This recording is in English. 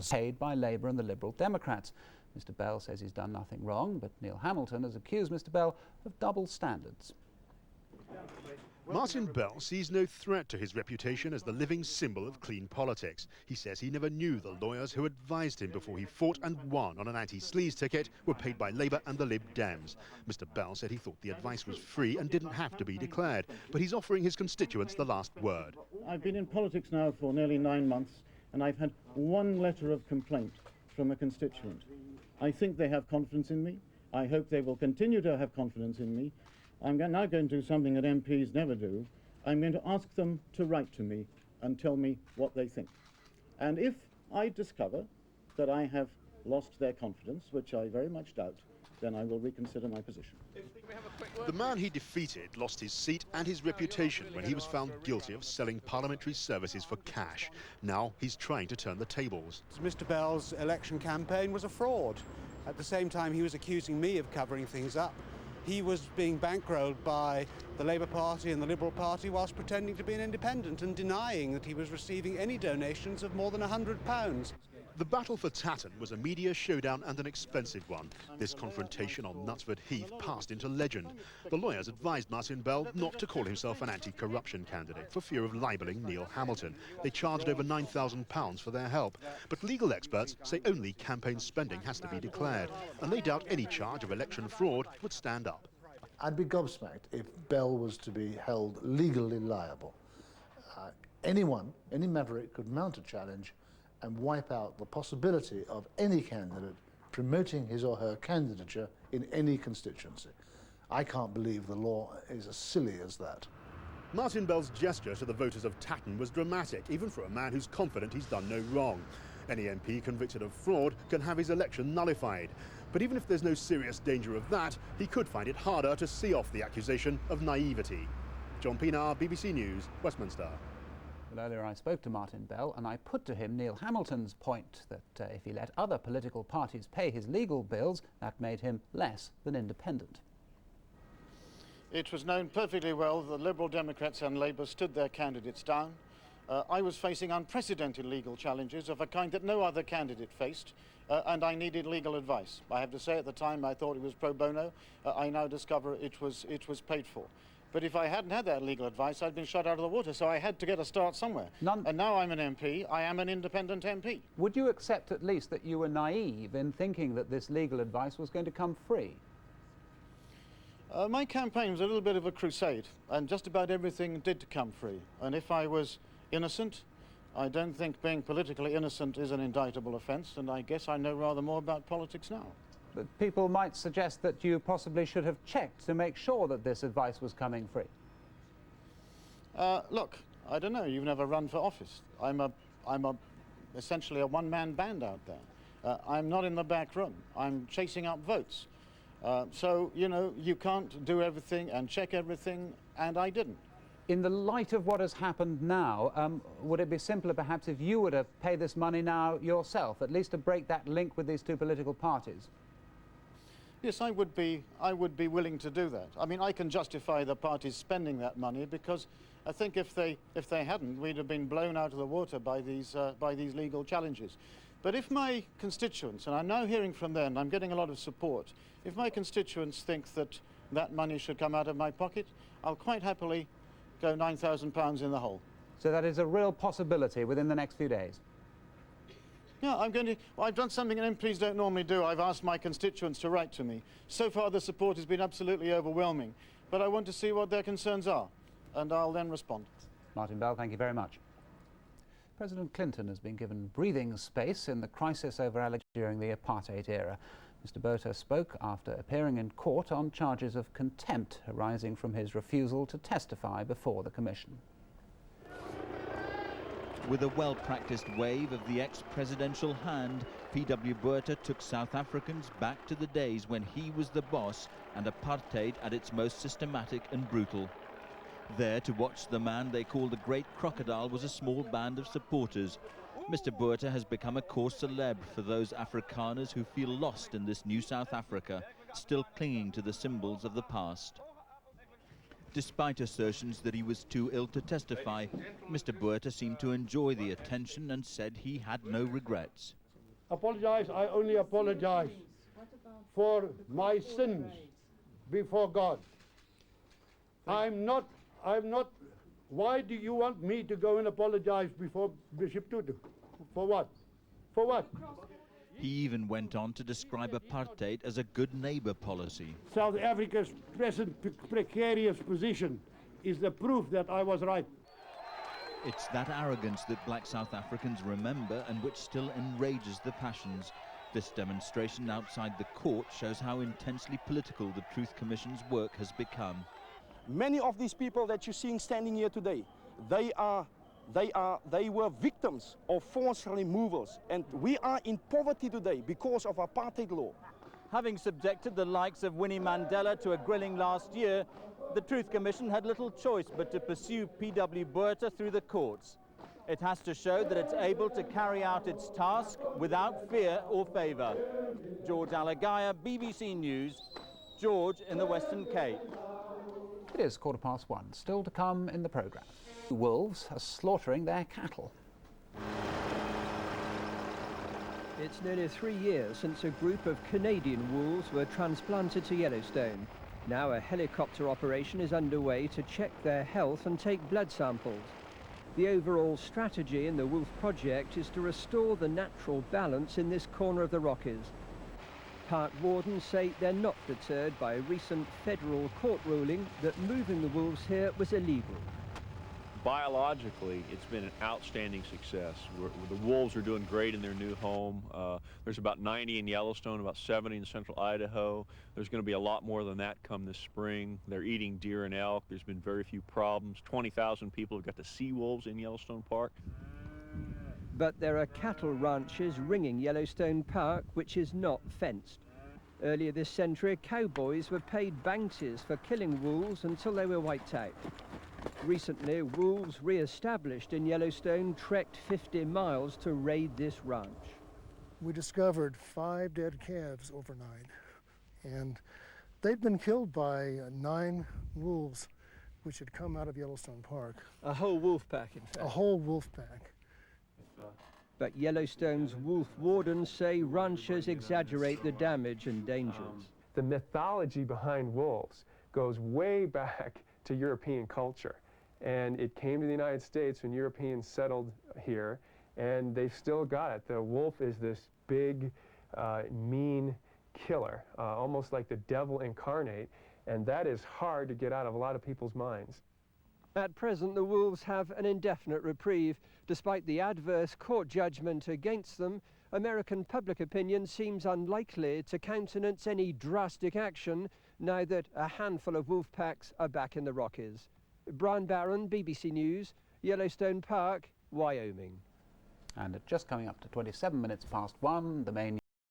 paid by Labour and the Liberal Democrats. Mr Bell says he's done nothing wrong, but Neil Hamilton has accused Mr Bell of double standards. Martin Bell sees no threat to his reputation as the living symbol of clean politics. He says he never knew the lawyers who advised him before he fought and won on an anti-sleaze ticket were paid by Labour and the Lib Dems. Mr Bell said he thought the advice was free and didn't have to be declared, but he's offering his constituents the last word. I've been in politics now for nearly 9 months, and I've had one letter of complaint from a constituent. I think they have confidence in me. I hope they will continue to have confidence in me. I'm now going to do something that MPs never do. I'm going to ask them to write to me and tell me what they think. And if I discover that I have lost their confidence, which I very much doubt, then I will reconsider my position. The man he defeated lost his seat and his reputation when he was found guilty of selling parliamentary services for cash. Now he's trying to turn the tables. Mr Bell's election campaign was a fraud. At the same time, he was accusing me of covering things up. He was being bankrolled by the Labour Party and the Liberal Party whilst pretending to be an independent and denying that he was receiving any donations of more than £100. The battle for Tatton was a media showdown and an expensive one. This confrontation on Knutsford Heath passed into legend. The lawyers advised Martin Bell not to call himself an anti-corruption candidate for fear of libelling Neil Hamilton. They charged over £9,000 for their help. But legal experts say only campaign spending has to be declared, and they doubt any charge of election fraud would stand up. I'd be gobsmacked if Bell was to be held legally liable. Anyone, any maverick could mount a challenge and wipe out the possibility of any candidate promoting his or her candidature in any constituency. I can't believe the law is as silly as that. Martin Bell's gesture to the voters of Tatton was dramatic, even for a man who's confident he's done no wrong. Any MP convicted of fraud can have his election nullified. But even if there's no serious danger of that, he could find it harder to see off the accusation of naivety. John Pinar, BBC News, Westminster. Well, earlier I spoke to Martin Bell and I put to him Neil Hamilton's point that if he let other political parties pay his legal bills, that made him less than independent. It was known perfectly well that the Liberal Democrats and Labour stood their candidates down. I was facing unprecedented legal challenges of a kind that no other candidate faced, and I needed legal advice. I have to say at the time I thought it was pro bono. I now discover it was paid for. But if I hadn't had that legal advice, I'd been shot out of the water, so I had to get a start somewhere. And now I'm an MP, I am an independent MP. Would you accept at least that you were naive in thinking that this legal advice was going to come free? My campaign was a little bit of a crusade, and just about everything did come free. And if I was innocent, I don't think being politically innocent is an indictable offence, and I guess I know rather more about politics now. But people might suggest that you possibly should have checked to make sure that this advice was coming free. Look, I don't know, you've never run for office. I'm essentially a one-man band out there. I'm not in the back room. I'm chasing up votes. So, you know, you can't do everything and check everything, and I didn't. In the light of what has happened now, would it be simpler perhaps if you were to pay this money now yourself, at least to break that link with these two political parties? Yes, I would be willing to do that. I mean, I can justify the parties spending that money because I think if they hadn't, we'd have been blown out of the water by these legal challenges. But if my constituents, and I'm now hearing from them, I'm getting a lot of support, if my constituents think that that money should come out of my pocket, I'll quite happily go £9,000 in the hole. So that is a real possibility within the next few days? Yeah, I've done something MPs don't normally do. I've asked my constituents to write to me. So far the support has been absolutely overwhelming, but I want to see what their concerns are, and I'll then respond. Martin Bell, thank you very much. President Clinton has been given breathing space in the crisis over allegations during the apartheid era. Mr. Botha spoke after appearing in court on charges of contempt arising from his refusal to testify before the Commission. With a well-practiced wave of the ex-presidential hand, P.W. Botha took South Africans back to the days when he was the boss and apartheid at its most systematic and brutal. There to watch the man they called the Great Crocodile was a small band of supporters. Mr. Botha has become a cause célèbre for those Afrikaners who feel lost in this new South Africa, still clinging to the symbols of the past. Despite assertions that he was too ill to testify, Mr. Botha seemed to enjoy the attention and said he had no regrets. apologize, I only apologize for my sins before God. I'm not, why do you want me to go and apologize before Bishop Tutu? For what? For what? He even went on to describe apartheid as a good neighbour policy. South Africa's present precarious position is the proof that I was right. It's that arrogance that black South Africans remember and which still enrages the passions. This demonstration outside the court shows how intensely political the Truth Commission's work has become. Many of these people that you're seeing standing here today, they were victims of forced removals, and we are in poverty today because of apartheid law. Having subjected the likes of Winnie Mandela to a grilling last year, the Truth Commission had little choice but to pursue P.W. Botha through the courts. It has to show that it's able to carry out its task without fear or favour. George Alagaya, BBC News, George in the Western Cape. It is 1:15. Still to come in the programme. Wolves are slaughtering their cattle. It's nearly 3 years since a group of Canadian wolves were transplanted to Yellowstone. Now a helicopter operation is underway to check their health and take blood samples. The overall strategy in the wolf project is to restore the natural balance in this corner of the Rockies. Park wardens say they're not deterred by a recent federal court ruling that moving the wolves here was illegal. Biologically, it's been an outstanding success. The wolves are doing great in their new home. There's about 90 in Yellowstone, about 70 in central Idaho. There's going to be a lot more than that come this spring. They're eating deer and elk. There's been very few problems. 20,000 people have got to see wolves in Yellowstone Park. But there are cattle ranches ringing Yellowstone Park, which is not fenced. Earlier this century, cowboys were paid bounties for killing wolves until they were wiped out. Recently, wolves re-established in Yellowstone trekked 50 miles to raid this ranch. We discovered 5 dead calves overnight, and they'd been killed by 9 wolves which had come out of Yellowstone Park. A whole wolf pack, in fact. A whole wolf pack. But Yellowstone's wolf wardens say ranchers exaggerate the damage and dangers. The mythology behind wolves goes way back to European culture. And it came to the United States when Europeans settled here, and they've still got it. The wolf is this big, mean killer, almost like the devil incarnate, and that is hard to get out of a lot of people's minds. At present, the wolves have an indefinite reprieve. Despite the adverse court judgment against them, American public opinion seems unlikely to countenance any drastic action now that a handful of wolf packs are back in the Rockies. Brian Barron, BBC News, Yellowstone Park, Wyoming. And just coming up to 27 minutes past 1, the main